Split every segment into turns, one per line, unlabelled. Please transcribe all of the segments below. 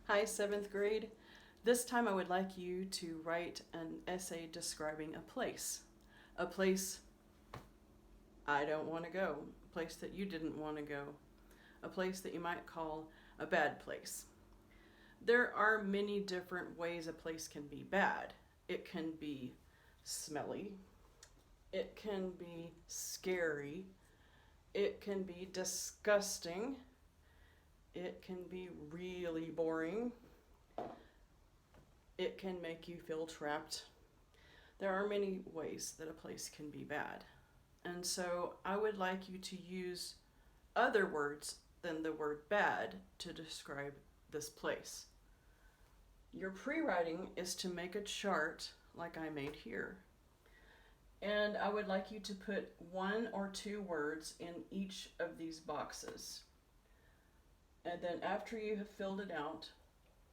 Hi, seventh grade. This time I would like you to write an essay describing a place. A place I don't want to go, a place that you didn't want to go, a place that you might call a bad place. There are many different ways a place can be bad. It can be smelly, it can be scary, it can be disgusting, it can be really boring, it can make you feel trapped. There are many ways that a place can be bad. And so I would like you to use other words than the word bad to describe this place. Your pre-writing is to make a chart like I made here. And I would like you to put one or two words in each of these boxes. And then after you have filled it out,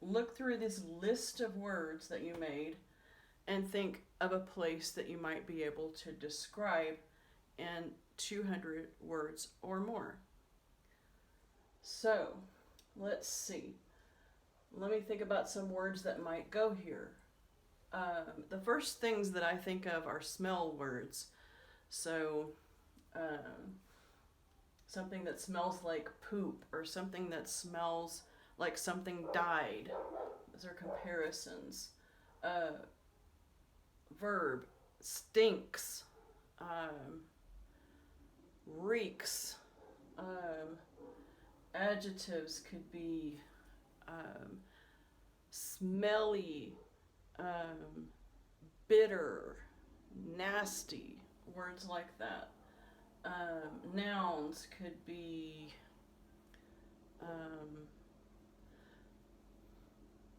look through this list of words that you made and think of a place that you might be able to describe in 200 words or more. So, let's see. Let me think about some words that might go here. The first things that I think of are smell words. So, something that smells like poop or something that smells like something died. Those are comparisons. Verb, stinks, reeks. Adjectives could be smelly, bitter, nasty, words like that. Nouns could be,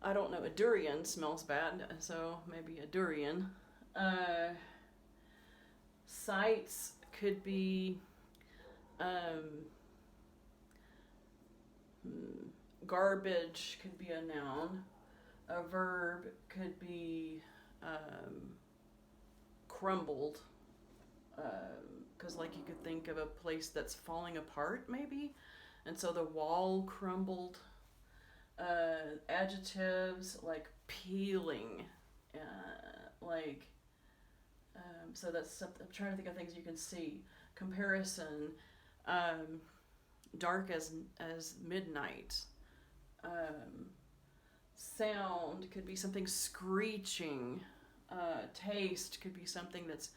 I don't know, a durian smells bad, so maybe a durian. Sights could be garbage, could be a noun. A verb could be crumbled, because like you could think of a place that's falling apart maybe, and so the wall crumbled. Adjectives like peeling, like so that's something. I'm trying to think of things you can see. Comparison, dark as midnight. Sound could be something screeching. Taste could be something that's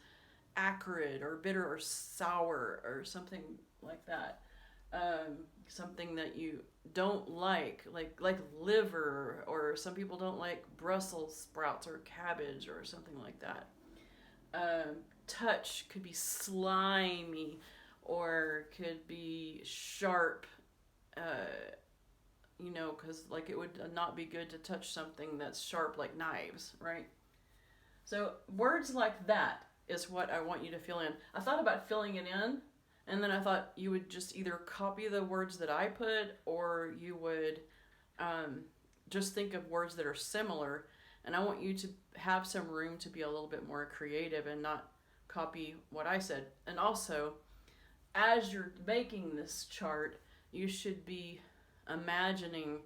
acrid or bitter or sour or something like that. Something that you don't like liver, or some people don't like Brussels sprouts or cabbage or something like that. Touch could be slimy or could be sharp, because like it would not be good to touch something that's sharp like knives, right? So words like that is what I want you to fill in. I thought about filling it in, and then I thought you would just either copy the words that I put, or you would just think of words that are similar. And I want you to have some room to be a little bit more creative and not copy what I said. And also, as you're making this chart, you should be imagining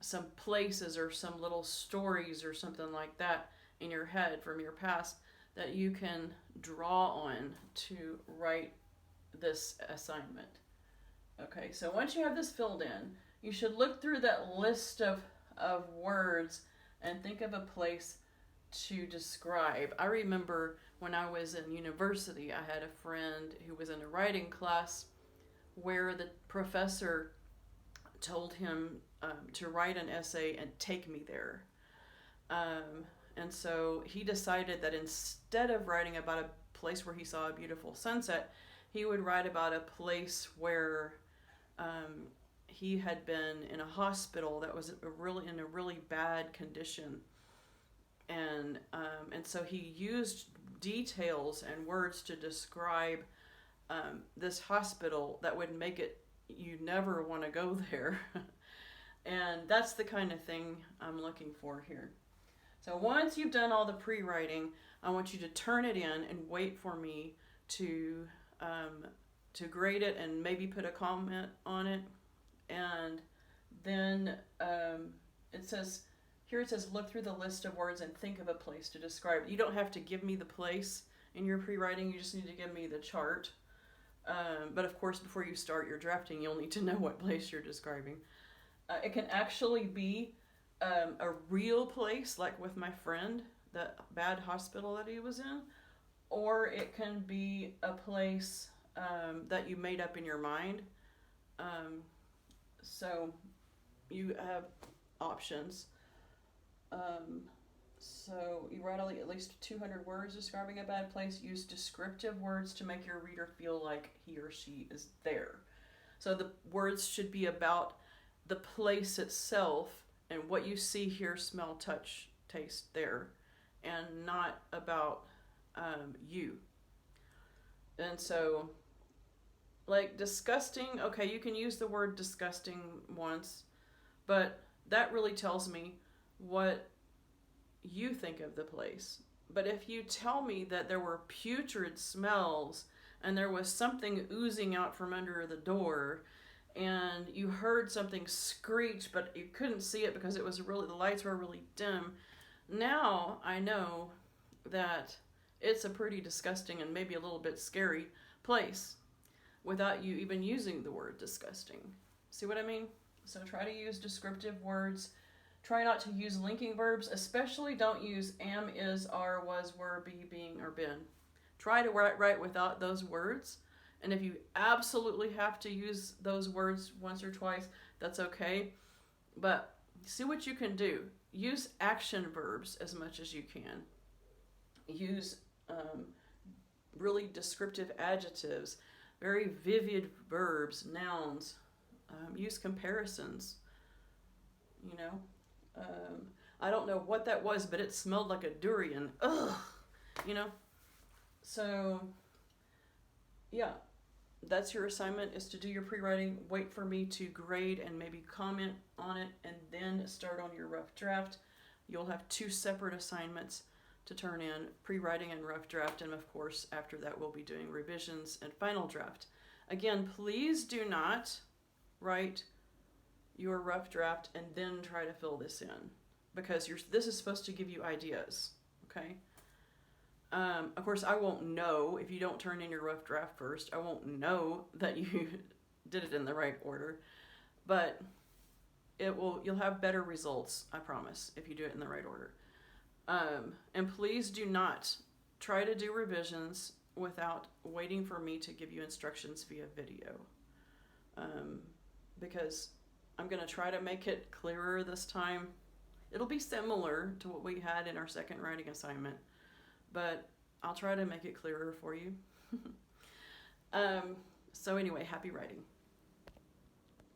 some places or some little stories or something like that in your head from your past that you can draw on to write this assignment. Okay, so once you have this filled in, you should look through that list of words and think of a place to describe. I remember when I was in university, I had a friend who was in a writing class where the professor told him to write an essay and take me there. And so he decided that instead of writing about a place where he saw a beautiful sunset, he would write about a place where he had been in a hospital that was in a really bad condition, and so he used details and words to describe this hospital that would make it you never want to go there. And that's the kind of thing I'm looking for here. So once you've done all the pre-writing, I want you to turn it in and wait for me to grade it and maybe put a comment on it. And then it says, here it says, look through the list of words and think of a place to describe it. You don't have to give me the place in your pre-writing, you just need to give me the chart. But of course, before you start your drafting, you'll need to know what place you're describing. It can actually be a real place, like with my friend, the bad hospital that he was in, or it can be a place that you made up in your mind. So you have options. So you write at least 200 words describing a bad place. Use descriptive words to make your reader feel like he or she is there. So the words should be about the place itself and what you see, hear, smell, touch, taste there, and not about you. And so, like disgusting, okay, you can use the word disgusting once, but that really tells me what you think of the place. But if you tell me that there were putrid smells and there was something oozing out from under the door and you heard something screech but you couldn't see it because it was really, the lights were really dim, now I know that it's a pretty disgusting and maybe a little bit scary place without you even using the word disgusting. See what I mean? So try to use descriptive words. Try not to use linking verbs, especially don't use am, is, are, was, were, be, being, or been. Try to write without those words. And if you absolutely have to use those words once or twice, that's okay. But see what you can do. Use action verbs as much as you can. Use really descriptive adjectives, very vivid verbs, nouns. Use comparisons. You know, I don't know what that was, but it smelled like a durian. Ugh, you know. So, yeah, that's your assignment, is to do your pre-writing. Wait for me to grade and maybe comment on it, and then start on your rough draft. You'll have 2 separate assignments to turn in, pre-writing and rough draft, and of course, after that, we'll be doing revisions and final draft. Again, please do not write your rough draft and then try to fill this in, because this is supposed to give you ideas, okay? Of course, I won't know if you don't turn in your rough draft first. I won't know that you did it in the right order, but you'll have better results, I promise, if you do it in the right order. And please do not try to do revisions without waiting for me to give you instructions via video, because I'm going to try to make it clearer this time. It'll be similar to what we had in our second writing assignment, but I'll try to make it clearer for you. So anyway, happy writing.